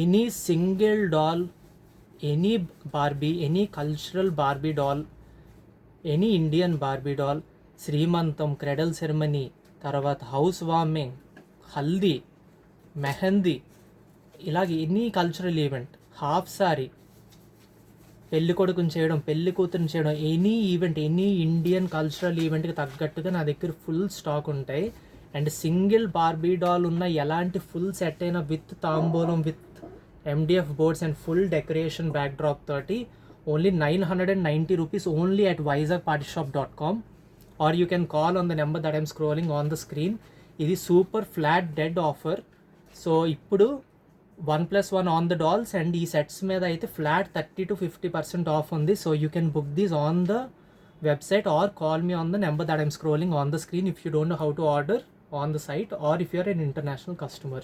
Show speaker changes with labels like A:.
A: any single doll, any Barbie, any cultural Barbie doll, any Indian Barbie doll, శ్రీమంతం, cradle ceremony, తర్వాత house warming, haldi, mehndi, ఇలాగే any cultural event, half sari, పెళ్లి కొడుకుని చేయడం, పెళ్లి కూతురుని చేయడం, any event, any Indian cultural ఈవెంట్కి తగ్గట్టుగా నా దగ్గర ఫుల్ స్టాక్ ఉంటాయి. అండ్ సింగిల్ బార్బీ డాల్ ఉన్న ఎలాంటి ఫుల్ సెట్ అయిన విత్ తాంబూలం, with MDF boards and full decoration backdrop తోటి only 990 rupees only at vizagpartyshop.com, or you can call on the number that I'm scrolling on the screen. ఇది super flat dead offer. So ఇప్పుడు 1+1 on the dolls and ఈ sets మీద అయితే flat 30 to 50% off ఉంది. So you can book these on the website or call me on the number that I'm scrolling on the screen if you don't know how to order on the site or if you're an international customer.